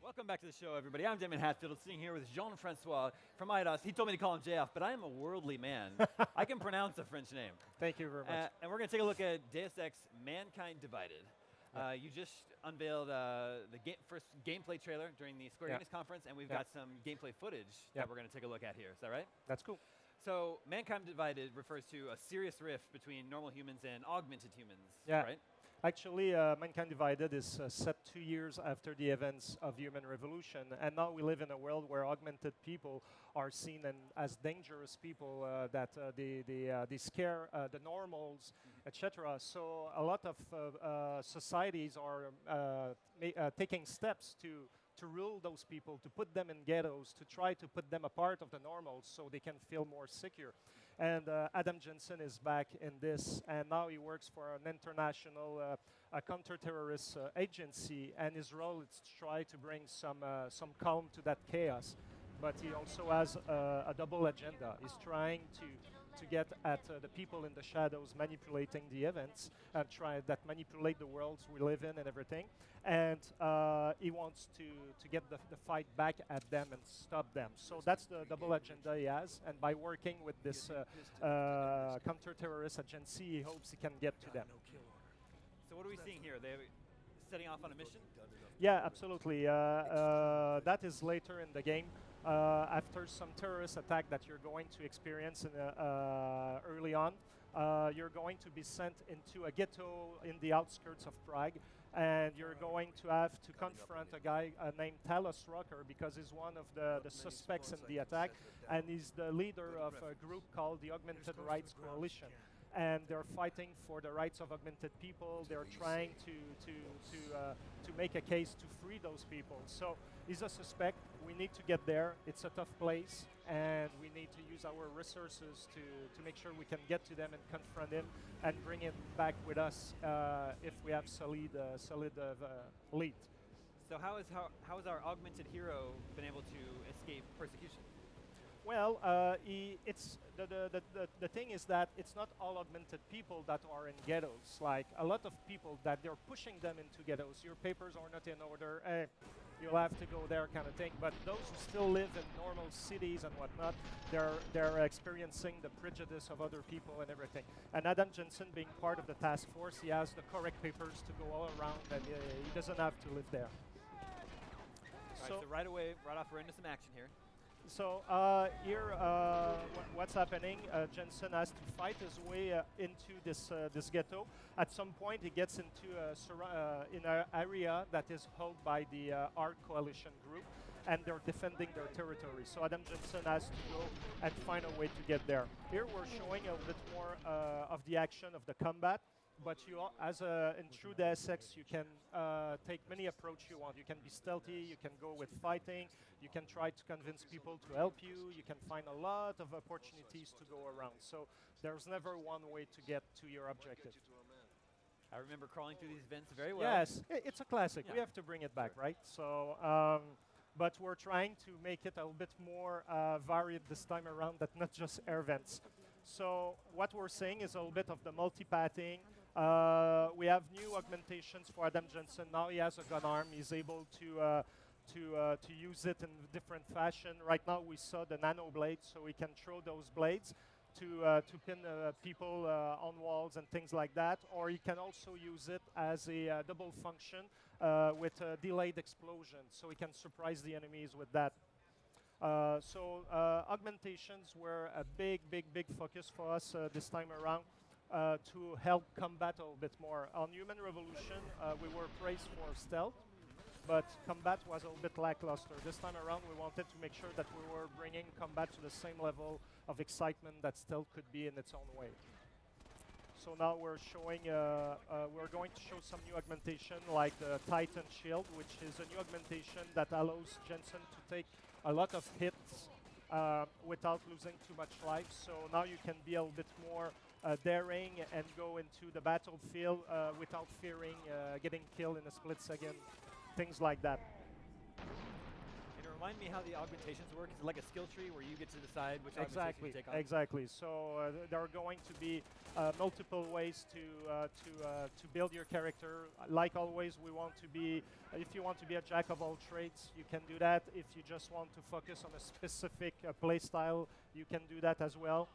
Welcome back to the show, everybody. I'm Damon Hatfield, sitting here with Jean-Francois from IDOS. He told me to call him JF, but I am a worldly man. I can pronounce a French name. Thank you very much. And we're going to take a look at Deus Ex Mankind Divided. You just unveiled the first gameplay trailer during the Square Enix conference, and we've got some gameplay footage that we're going to take a look at here. Is that right? That's cool. So Mankind Divided refers to a serious rift between normal humans and augmented humans, right? Actually, Mankind Divided is set 2 years after the events of the Human Revolution, and now we live in a world where augmented people are seen as dangerous people that they scare the normals, etc. So a lot of societies are taking steps to rule those people, to put them in ghettos, to try to put them apart of the normals so they can feel more secure. And Adam Jensen is back in this, and now he works for an international counter-terrorist agency, and his role is to try to bring some calm to that chaos. But he also has a double agenda. He's trying to get at the people in the shadows manipulating the events and that manipulate the worlds we live in and everything. And he wants to get the fight back at them and stop them. So that's the double agenda he has. And by working with this counter-terrorist agency, he hopes he can get to them. So what are we seeing here? They're setting off on a mission? Yeah, absolutely. That is later in the game. After some terrorist attack that you're going to experience early on, you're going to be sent into a ghetto in the outskirts of Prague, and you're going to have to confront a guy named Talos Rucker because he's one of the suspects in the attack, and he's the leader of a group called the Augmented Rights Coalition. And they're fighting for the rights of augmented people. They're trying to make a case to free those people. So he's a suspect. We need to get there. It's a tough place, and we need to use our resources to make sure we can get to them and confront him and bring him back with us if we have solid lead. So how has our augmented hero been able to escape persecution? Well, it's the thing is that it's not all augmented people that are in ghettos. Like a lot of people that they're pushing them into ghettos. Your papers are not in order. Hey, you'll have to go there, kind of thing. But those who still live in normal cities and whatnot, they're experiencing the prejudice of other people and everything. And Adam Jensen, being part of the task force, he has the correct papers to go all around, and he doesn't have to live there. So right away, right off, we're into some action here. So here, what's happening? Jensen has to fight his way into this ghetto. At some point, he gets into in an area that is held by the ARC coalition group, and they're defending their territory. So Adam Jensen has to go and find a way to get there. Here, we're showing a bit more of the action of the combat. But in true Deus Ex, you can take many approaches you want. You can be stealthy, you can go with fighting, you can try to convince people to help you, you can find a lot of opportunities to go around. So there's never one way to get to your objective. I remember crawling through these vents very well. Yes, it's a classic. Yeah. We have to bring it back, right? So, but we're trying to make it a little bit more varied this time around, that not just air vents. So what we're saying is a little bit of the multi-pathing. We have new augmentations for Adam Jensen. Now he has a gun arm. He's able to use it in different fashion. Right now we saw the nano blades, so we can throw those blades to pin people on walls and things like that. Or you can also use it as a double function with a delayed explosion, so we can surprise the enemies with that. So augmentations were a big focus for us this time around to help combat a little bit more. On Human Revolution, we were praised for stealth, but combat was a little bit lackluster. This time around, we wanted to make sure that we were bringing combat to the same level of excitement that stealth could be in its own way. So now we're showing, we're going to show some new augmentation like the Titan Shield, which is a new augmentation that allows Jensen to take a lot of hits without losing too much life. So now you can be a little bit more daring and go into the battlefield without fearing getting killed in a split second, things like that. remind me how the augmentations work. Is it like a skill tree where you get to decide which augmentation Exactly, you take on? exactly. So there are going to be multiple ways to build your character. Like always, we want to be. If you want to be a jack of all trades, you can do that. If you just want to focus on a specific play style, you can do that as well.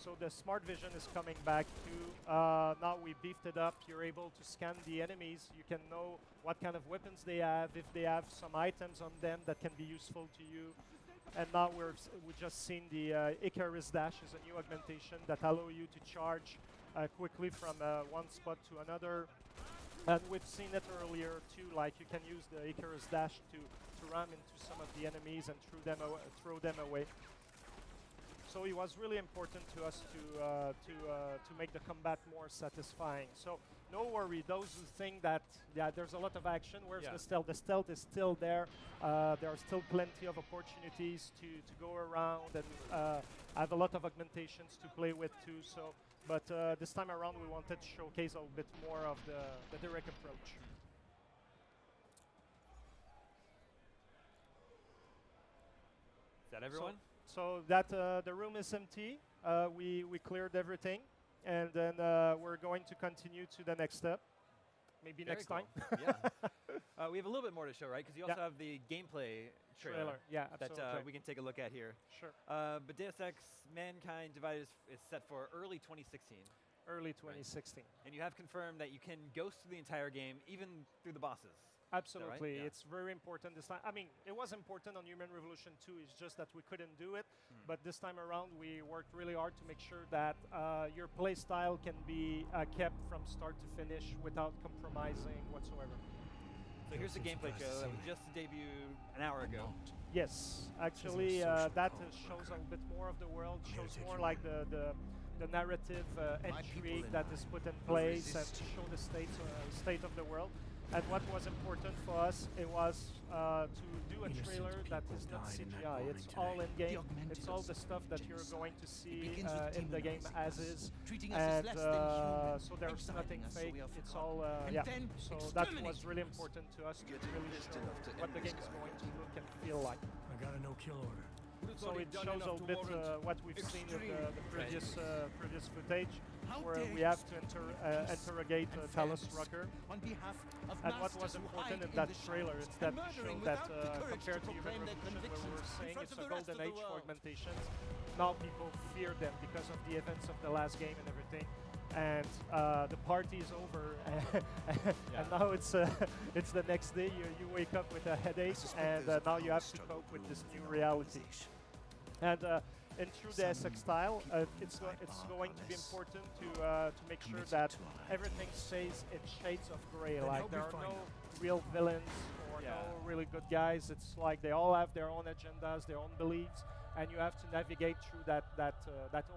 So the smart vision is coming back too. Now we beefed it up. You're able to scan the enemies. You can know what kind of weapons they have, if they have some items on them that can be useful to you. And now we just seen the Icarus Dash is a new augmentation that allow you to charge quickly from one spot to another. And we've seen it earlier too, like you can use the Icarus Dash to ram into some of the enemies and throw them away. So it was really important to us to make the combat more satisfying. So no worry, those who think that there's a lot of action, where's the stealth? The stealth is still there. There are still plenty of opportunities to go around and have a lot of augmentations to play with too. So, but this time around we wanted to showcase a little bit more of the direct approach. Is that everyone? So that the room is empty. We cleared everything, and then we're going to continue to the next step. Maybe Very next cool. time. Yeah. We have a little bit more to show, right? Because you also have the gameplay trailer. Yeah, that absolutely. we can take a look at here. Sure. But Deus Ex Mankind Divided is set for early 2016. Early 2016. And you have confirmed that you can ghost through the entire game, even through the bosses. Absolutely, Yeah. it's very important this time. I mean, it was important on Human Revolution 2, it's just that we couldn't do it. But this time around, we worked really hard to make sure that your play style can be kept from start to finish without compromising whatsoever. So here's the gameplay trailer that was just debuted an hour ago. Yes, actually, that shows a bit more of the world, shows more like the narrative intrigue that is put in place and to show the state of the world. And what was important for us, it was to do a trailer that is not CGI. It's all in game. It's all the stuff that you're going to see in the game as is. And so there's nothing fake. It's all, So that was really important to us to really show what the game is going to look and feel like. I got a no-kill order. So it shows a little bit what we've seen in the previous footage, where we have to interrogate Talos Rucker. And what was important in that trailer is that we showed that compared to Human Revolution, where we were saying it's a golden age for augmentations, now people fear them because of the events of the last game and everything. And the party is over, and now it's the next day. You wake up with a headache, and now you have to cope with this new reality. And in true Deus Ex style, it's going to be important to make sure that everything stays in shades of gray. Like there are no real villains or no really good guys. It's like they all have their own agendas, their own beliefs. And you have to navigate through that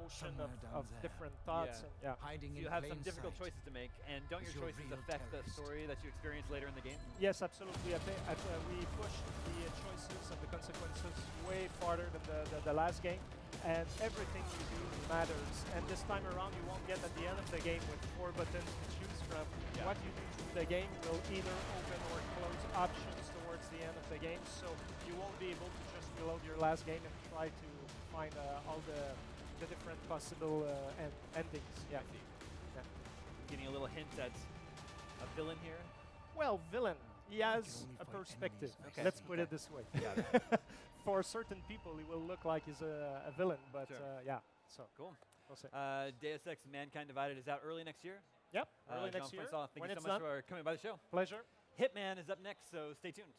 ocean of different thoughts. Yeah. And, So you have some difficult choices to make, and don't your choices affect the story that you experience later in the game? Yes, absolutely. We pushed the choices and the consequences way farther than the last game, and everything you do matters. And this time around, you won't get at the end of the game with 4 buttons to choose from. What you do through the game will either open or close options towards the end of the game, so you won't be able to just reload your last game and try to find all the different possible endings. Yeah. Getting a little hint at a villain here. Well, villain. He has a perspective. Okay. Let's put it this way. For certain people, he will look like he's a villain, but Sure. So Cool. we'll see. Deus Ex Mankind Divided is out early next year. Yep, early next year. Jean-Francois, thank When you it's so much done. for coming by the show. Pleasure. Hitman is up next, so stay tuned.